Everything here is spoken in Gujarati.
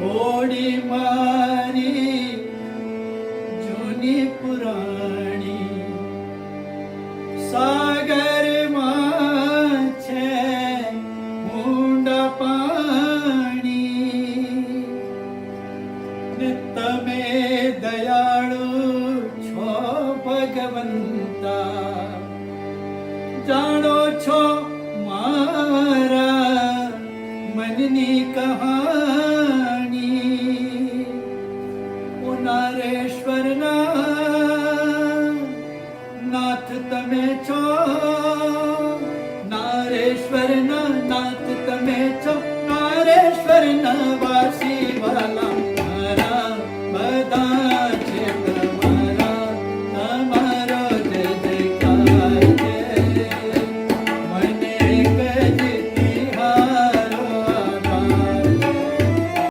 હોડી મારી જૂની પુરાણી સાગરમાં છે ઊંડા પાણી ને તમે દયાળુ છો ભગવંતા જાણો